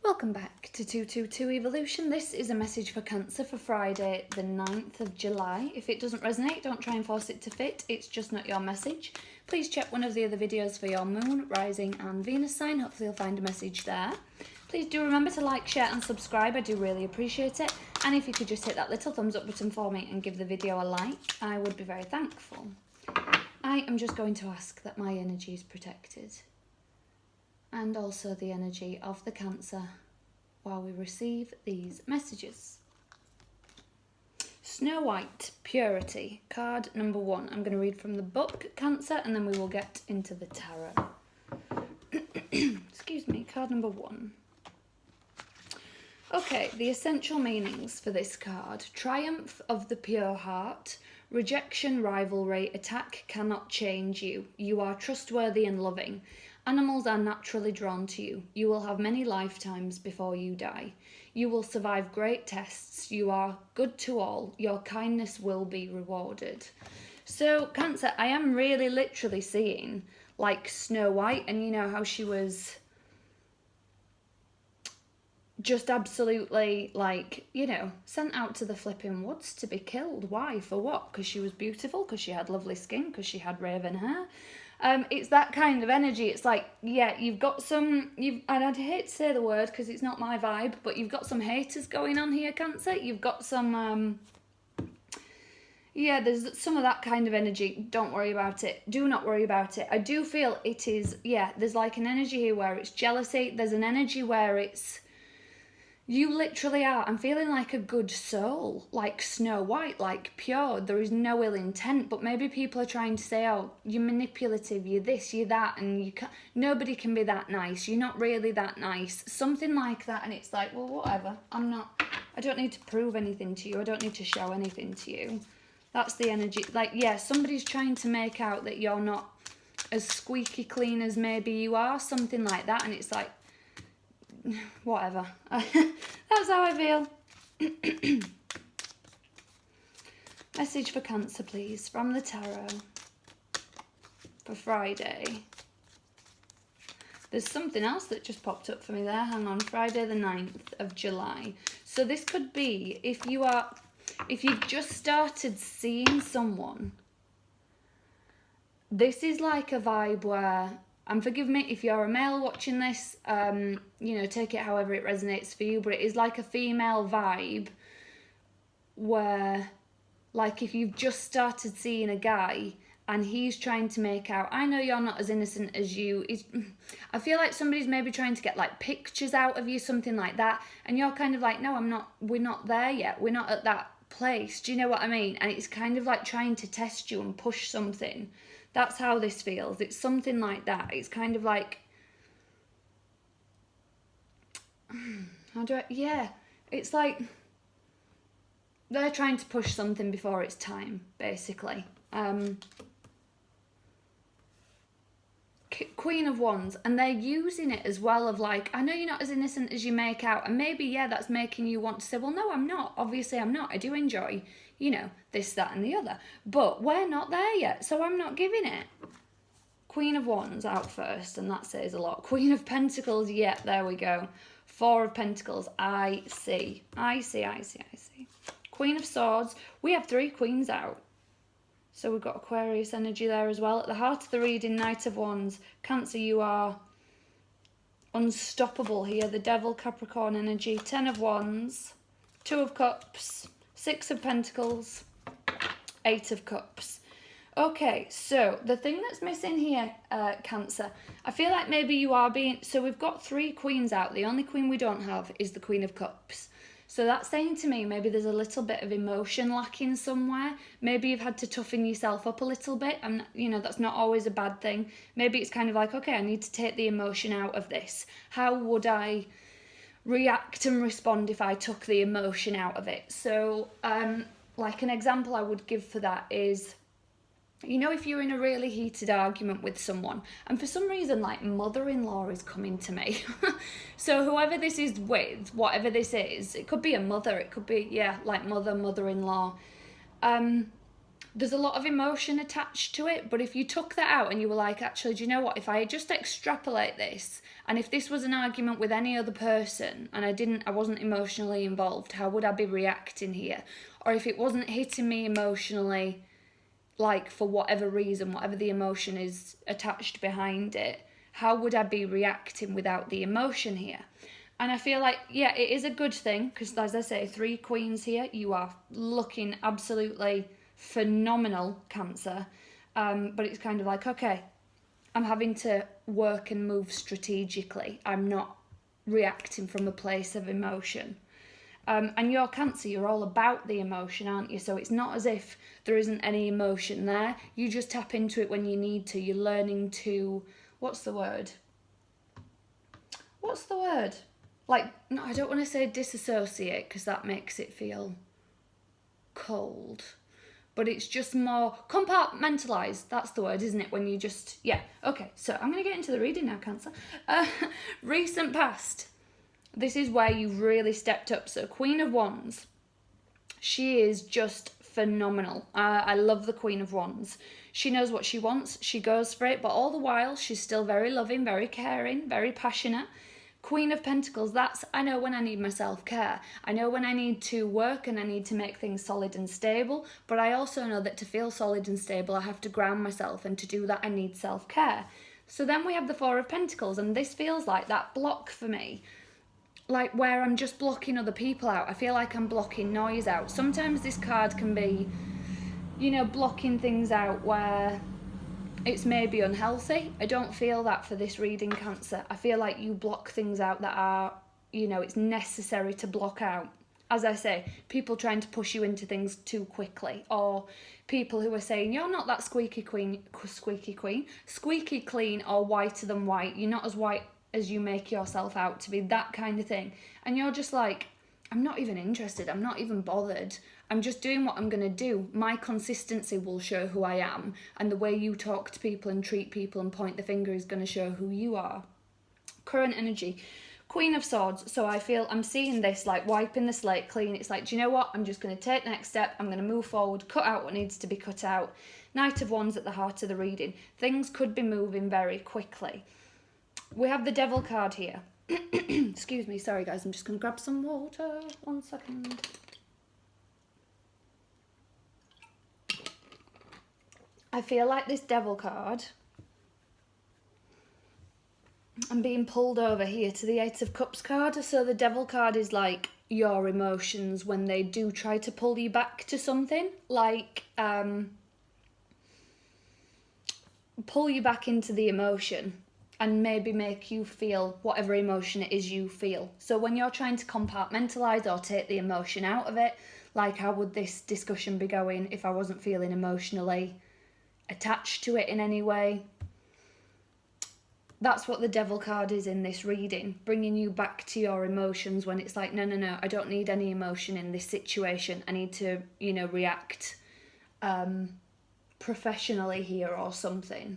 Welcome back to 222 Evolution. This is a message for Cancer for Friday the 9th of July. If it doesn't resonate, don't try and force it to fit. It's just not your message. Please check one of the other videos for your moon, rising and Venus sign. Hopefully you'll find a message there. Please do remember to like, share and subscribe. I do really appreciate it. And if you could just hit that little thumbs up button for me and give the video a like, I would be very thankful. I am just going to ask that my energy is protected. And also the energy of the Cancer while we receive these messages. Snow White, Purity, card number 1. I'm going to read from the book, Cancer, and then we will get into the tarot. Excuse me, card number 1. Okay, the essential meanings for this card. Triumph of the pure heart. Rejection, rivalry, attack cannot change you. You are trustworthy and loving. Animals are naturally drawn to you. You will have many lifetimes before you die. You will survive great tests. You are good to all. Your kindness will be rewarded. So, Cancer, I am really literally seeing like Snow White, and you know how she was just absolutely like, you know, sent out to the flipping woods to be killed. Why? For what? Because she was beautiful, because she had lovely skin, because she had raven hair. It's that kind of energy. It's like, yeah, you've got some, and I'd hate to say the word because it's not my vibe, but you've got some haters going on here, Cancer. You've got some, yeah, there's some of that kind of energy. Don't worry about it. Do not worry about it. I do feel it is, yeah, there's like an energy here where it's jealousy. There's an energy where it's, you literally are. I'm feeling like a good soul, like Snow White, like pure. There is no ill intent, but maybe people are trying to say, oh, you're manipulative, you're this, you're that, and you can't, nobody can be that nice. You're not really that nice. Something like that, and it's like, well, whatever. I don't need to prove anything to you. I don't need to show anything to you. That's the energy. Like, yeah, somebody's trying to make out that you're not as squeaky clean as maybe you are, something like that, and it's like, whatever. That's how I feel. Message for Cancer, please, from the tarot for Friday. There's something else that just popped up for me there. Hang on. Friday the 9th of July. So this could be if you've just started seeing someone. This is like a vibe where, and forgive me if you're a male watching this, you know, take it however it resonates for you, but it is like a female vibe where, like, if you've just started seeing a guy and he's trying to make out, I know you're not as innocent as you. I feel like somebody's maybe trying to get, like, pictures out of you, something like that, and you're kind of like, no, I'm not, we're not there yet. We're not at that place. Do you know what I mean? And it's kind of like trying to test you and push something. That's how this feels. It's something like that. It's kind of like, yeah, it's like they're trying to push something before it's time, basically. Queen of Wands, and they're using it as well of like, I know you're not as innocent as you make out, and maybe, yeah, that's making you want to say, well, no, I'm not. Obviously, I'm not. I do enjoy, you know, this, that, and the other. But we're not there yet, so I'm not giving it. Queen of Wands out first, and that says a lot. Queen of Pentacles, yeah, there we go. 4 of Pentacles, I see. Queen of Swords, we have 3 queens out. So we've got Aquarius energy there as well. At the heart of the reading, Knight of Wands. Cancer, you are unstoppable here. The Devil, Capricorn energy. 10 of Wands. 2 of Cups. 6 of Pentacles. 8 of Cups. Okay, so the thing that's missing here, Cancer, I feel like maybe you are being... So we've got 3 queens out. The only queen we don't have is the Queen of Cups. So that's saying to me maybe there's a little bit of emotion lacking somewhere. Maybe you've had to toughen yourself up a little bit. And, you know, that's not always a bad thing. Maybe it's kind of like, okay, I need to take the emotion out of this. How would I react and respond if I took the emotion out of it? So, like an example I would give for that is, you know, if you're in a really heated argument with someone, and for some reason, like, mother-in-law is coming to me. So whoever this is with, whatever this is, it could be a mother, it could be, yeah, like mother-in-law. there's a lot of emotion attached to it, but if you took that out and you were like, actually, do you know what, if I just extrapolate this, and if this was an argument with any other person and I wasn't emotionally involved, how would I be reacting here? Or if it wasn't hitting me emotionally, like for whatever reason, whatever the emotion is attached behind it, how would I be reacting without the emotion here? And I feel like, yeah, it is a good thing, because as I say, 3 queens here, you are looking absolutely phenomenal, Cancer. But it's kind of like, okay, I'm having to work and move strategically. I'm not reacting from a place of emotion. And you're Cancer, you're all about the emotion, aren't you? So it's not as if there isn't any emotion there. You just tap into it when you need to. You're learning to, what's the word? Like, no, I don't want to say disassociate, because that makes it feel cold. But it's just more compartmentalised. That's the word, isn't it? When you just, yeah. Okay, so I'm going to get into the reading now, Cancer. Recent past. This is where you've really stepped up. So Queen of Wands. She is just phenomenal. I love the Queen of Wands. She knows what she wants. She goes for it. But all the while, she's still very loving, very caring, very passionate. Queen of Pentacles, that's, I know when I need my self-care. I know when I need to work and I need to make things solid and stable, but I also know that to feel solid and stable, I have to ground myself, and to do that, I need self-care. So then we have the Four of Pentacles, and this feels like that block for me, like where I'm just blocking other people out. I feel like I'm blocking noise out. Sometimes this card can be, you know, blocking things out where it's maybe unhealthy. I don't feel that for this reading, Cancer. I feel like you block things out that are, you know, it's necessary to block out. As I say, people trying to push you into things too quickly, or people who are saying, you're not that squeaky clean, or whiter than white. You're not as white as you make yourself out to be, that kind of thing. And you're just like, I'm not even interested. I'm not even bothered. I'm just doing what I'm going to do. My consistency will show who I am. And the way you talk to people and treat people and point the finger is going to show who you are. Current energy. Queen of Swords. So I feel I'm seeing this like wiping the slate clean. It's like, do you know what? I'm just going to take the next step. I'm going to move forward, cut out what needs to be cut out. Knight of Wands at the heart of the reading. Things could be moving very quickly. We have the Devil card here. Excuse me. Sorry, guys. I'm just going to grab some water. 1 second. I feel like this Devil card, I'm being pulled over here to the Eight of Cups card. So the Devil card is like your emotions when they do try to pull you back to something. Like, pull you back into the emotion and maybe make you feel whatever emotion it is you feel. So when you're trying to compartmentalise or take the emotion out of it, like how would this discussion be going if I wasn't feeling emotionally attached to it in any way? That's what the Devil card is in this reading, bringing you back to your emotions when it's like, no, I don't need any emotion in this situation. I need to, you know, react professionally here or something.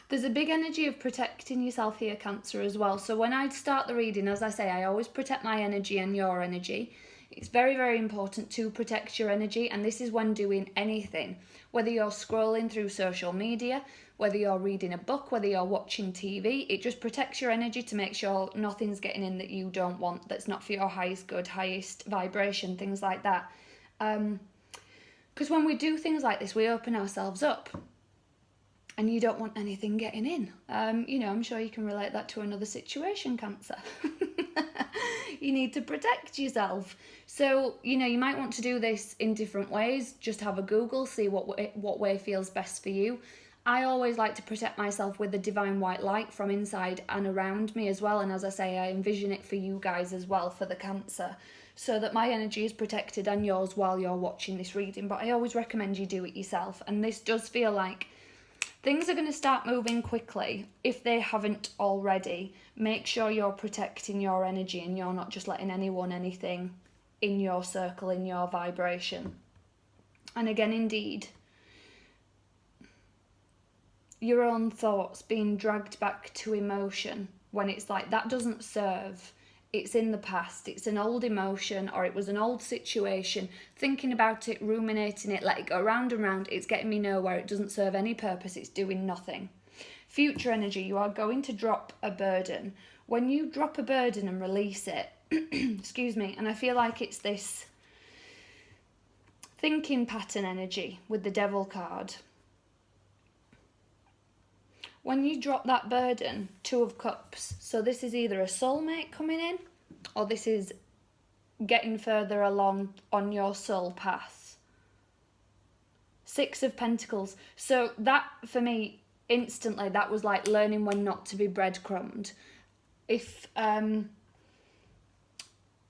There's a big energy of protecting yourself here, Cancer, as well. So when I start the reading, as I say, I always protect my energy and your energy. It's very, very important to protect your energy, and this is when doing anything. Whether you're scrolling through social media, whether you're reading a book, whether you're watching TV, it just protects your energy to make sure nothing's getting in that you don't want, that's not for your highest good, highest vibration, things like that. Because when we do things like this, we open ourselves up. And you don't want anything getting in. You know, I'm sure you can relate that to another situation, Cancer. You need to protect yourself. So, you know, you might want to do this in different ways. Just have a Google, see what way feels best for you. I always like to protect myself with the divine white light from inside and around me as well. And as I say, I envision it for you guys as well, for the Cancer, so that my energy is protected and yours while you're watching this reading. But I always recommend you do it yourself. And this does feel like things are going to start moving quickly if they haven't already. Make sure you're protecting your energy and you're not just letting anyone, anything in your circle, in your vibration. And again, indeed, your own thoughts being dragged back to emotion when it's like that doesn't serve it's in the past, it's an old emotion, or it was an old situation. Thinking about it, ruminating it, let it go round and round, it's getting me nowhere. It doesn't serve any purpose, it's doing nothing. Future energy, you are going to drop a burden. When you drop a burden and release it, excuse me, and I feel like it's this thinking pattern energy with the devil card. When you drop that burden, 2 of Cups, so this is either a soulmate coming in, or this is getting further along on your soul path. 6 of Pentacles, so that for me, instantly, that was like learning when not to be breadcrumbed. If,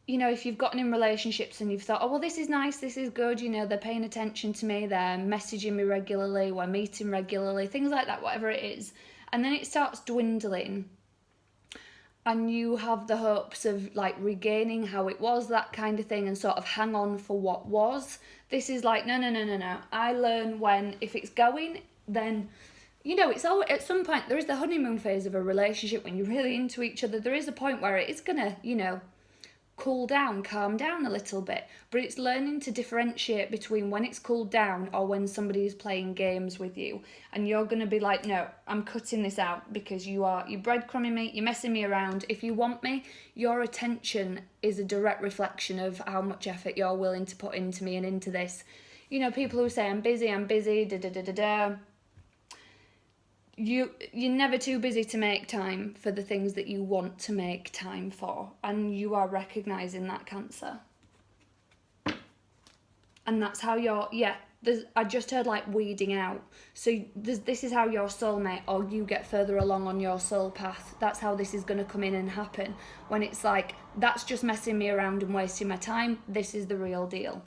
you know, if you've gotten in relationships and you've thought, oh, well, this is nice, this is good, you know, they're paying attention to me, they're messaging me regularly, we're meeting regularly, things like that, whatever it is. And then it starts dwindling and you have the hopes of like regaining how it was, that kind of thing, and sort of hang on for what was. This is like, no. I learn when, if it's going, then, you know, it's all, at some point, there is the honeymoon phase of a relationship when you're really into each other. There is a point where it is going to, you know, cool down, calm down a little bit, but it's learning to differentiate between when it's cooled down or when somebody is playing games with you, and you're going to be like, no, I'm cutting this out because you're breadcrumbing me, you're messing me around. If you want me, your attention is a direct reflection of how much effort you're willing to put into me and into this. You know, people who say I'm busy, you're never too busy to make time for the things that you want to make time for, and you are recognizing that, Cancer. And that's how you're, I just heard like weeding out. So this is how your soulmate, or you get further along on your soul path. That's how this is going to come in and happen, when it's like, that's just messing me around and wasting my time. This is the real deal.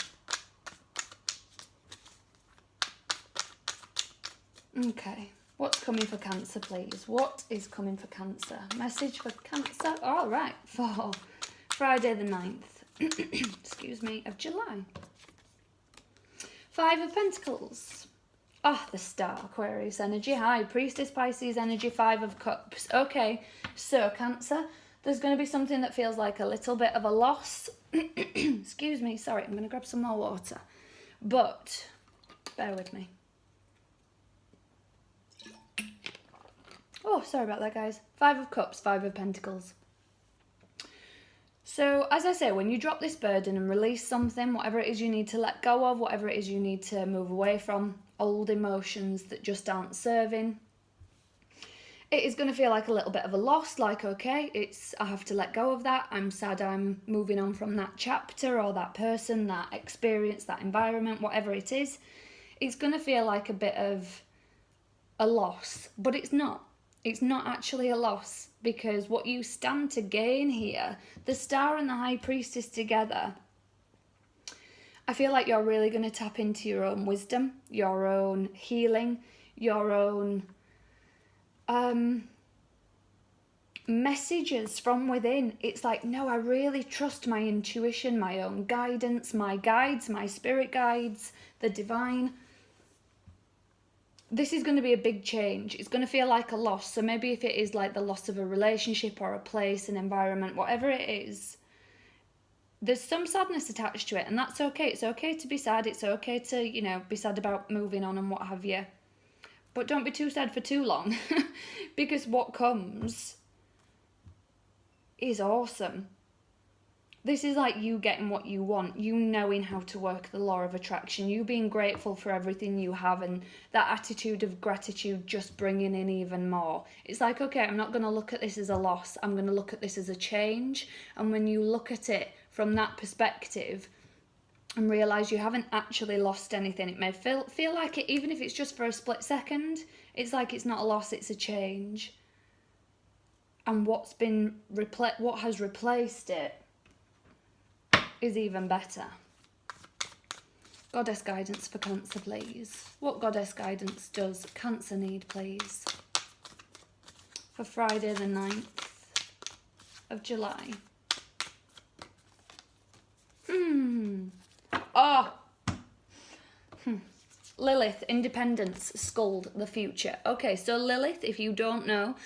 Okay. What's coming for Cancer, please? What is coming for Cancer? Message for Cancer. All right, for Friday the 9th, excuse me, of July. 5 of Pentacles. Oh, the Star, Aquarius energy. High Priestess, Pisces energy, 5 of Cups. Okay, so Cancer, there's going to be something that feels like a little bit of a loss. Excuse me, sorry, I'm going to grab some more water. But, bear with me. Oh, sorry about that, guys. 5 of Cups, 5 of Pentacles. So, as I say, when you drop this burden and release something, whatever it is you need to let go of, whatever it is you need to move away from, old emotions that just aren't serving, it is going to feel like a little bit of a loss, like, okay, I have to let go of that. I'm sad I'm moving on from that chapter or that person, that experience, that environment, whatever it is. It's going to feel like a bit of a loss, but it's not. It's not actually a loss, because what you stand to gain here, the Star and the High Priestess together, I feel like you're really going to tap into your own wisdom, your own healing, your own messages from within. It's like, no, I really trust my intuition, my own guidance, my guides, my spirit guides, the divine. This is going to be a big change. It's going to feel like a loss. So maybe if it is like the loss of a relationship or a place, an environment, whatever it is, there's some sadness attached to it, and that's okay. It's okay to be sad. It's okay to, you know, be sad about moving on and what have you. But don't be too sad for too long, because what comes is awesome. This is like you getting what you want, you knowing how to work the law of attraction, you being grateful for everything you have, and that attitude of gratitude just bringing in even more. It's like, okay, I'm not going to look at this as a loss, I'm going to look at this as a change. And when you look at it from that perspective and realise you haven't actually lost anything, it may feel like it, even if it's just for a split second, it's like it's not a loss, it's a change. And what has replaced it is even better. Goddess guidance for Cancer, please. What goddess guidance does Cancer need, please? For Friday the 9th of July. Lilith, independence, scold, the future. Okay, so Lilith, if you don't know,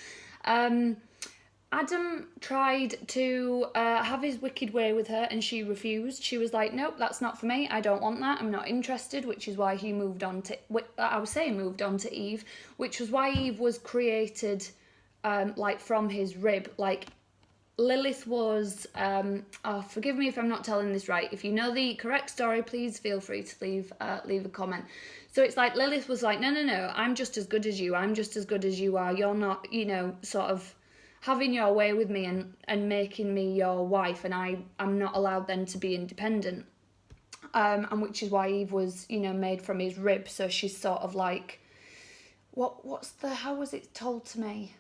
Adam tried to have his wicked way with her and she refused. She was like, nope, that's not for me. I don't want that. I'm not interested, which is why he moved on to, I would say moved on to Eve, which was why Eve was created like from his rib. Like Lilith was, oh, forgive me if I'm not telling this right. If you know the correct story, please feel free to leave a comment. So it's like Lilith was like, no, no, no, I'm just as good as you. I'm just as good as you are. You're not, you know, sort of having your way with me and making me your wife, and I'm not allowed then to be independent. And which is why Eve was, you know, made from his rib. So she's sort of like, how was it told to me?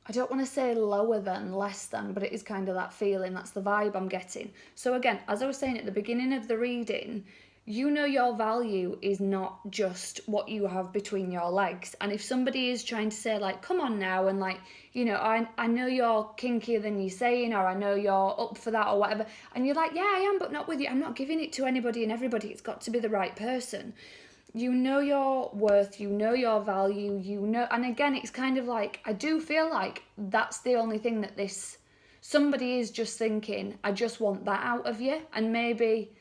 I don't want to say lower than, less than, but it is kind of that feeling. That's the vibe I'm getting. So again, as I was saying at the beginning of the reading, you know your value is not just what you have between your legs. And if somebody is trying to say like, come on now, and like, you know, I know you're kinkier than you're saying, or I know you're up for that or whatever, and you're like, yeah, I am, but not with you. I'm not giving it to anybody and everybody. It's got to be the right person. You know your worth, you know your value, you know, and again, it's kind of like, I do feel like that's the only thing that somebody is just thinking, I just want that out of you, and maybe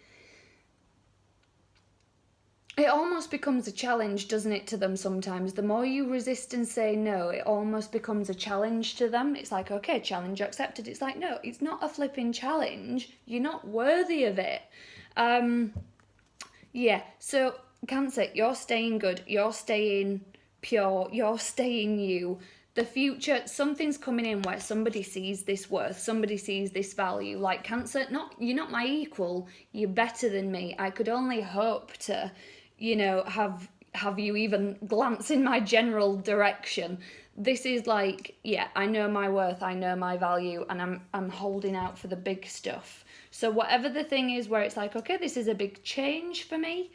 it almost becomes a challenge, doesn't it, to them sometimes? The more you resist and say no, it almost becomes a challenge to them. It's like, okay, challenge accepted. It's like, no, it's not a flipping challenge. You're not worthy of it. Yeah, so Cancer, you're staying good. You're staying pure. You're staying you. The future, something's coming in where somebody sees this worth, somebody sees this value. Like Cancer, you're not my equal. You're better than me. I could only hope to, you know, have you even glance in my general direction. This is like, yeah, I know my worth, I know my value, and I'm holding out for the big stuff. So whatever the thing is where it's like, okay, this is a big change for me,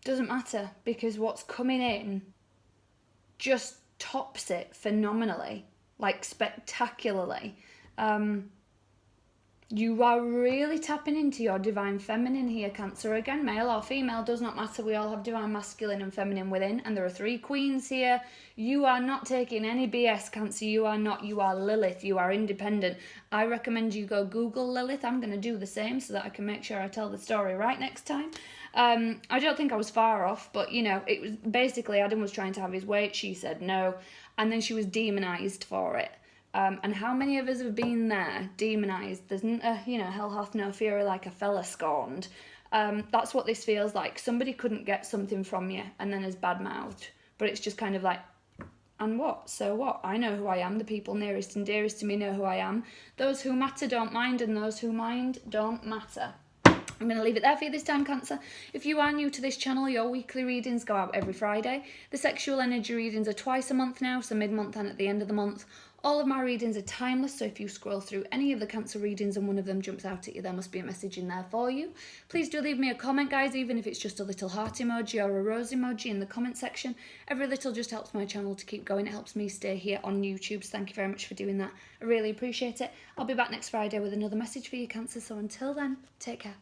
doesn't matter, because what's coming in just tops it phenomenally, like spectacularly. You are really tapping into your divine feminine here, Cancer. Again, male or female, does not matter. We all have divine masculine and feminine within, and there are 3 queens here. You are not taking any BS, Cancer. You are not. You are Lilith. You are independent. I recommend you go Google Lilith. I'm going to do the same so that I can make sure I tell the story right next time. I don't think I was far off, but, you know, it was basically Adam was trying to have his way. She said no, and then she was demonized for it. And how many of us have been there, demonised? There's, you know, hell hath no fury like a fella scorned. That's what this feels like. Somebody couldn't get something from you and then is bad-mouthed. But it's just kind of like, and what? So what? I know who I am. The people nearest and dearest to me know who I am. Those who matter don't mind, and those who mind don't matter. I'm going to leave it there for you this time, Cancer. If you are new to this channel, your weekly readings go out every Friday. The sexual energy readings are twice a month now, so mid-month and at the end of the month. All of my readings are timeless, so if you scroll through any of the Cancer readings and one of them jumps out at you, there must be a message in there for you. Please do leave me a comment, guys, even if it's just a little heart emoji or a rose emoji in the comment section. Every little just helps my channel to keep going. It helps me stay here on YouTube, so thank you very much for doing that. I really appreciate it. I'll be back next Friday with another message for you, Cancer, so until then, take care.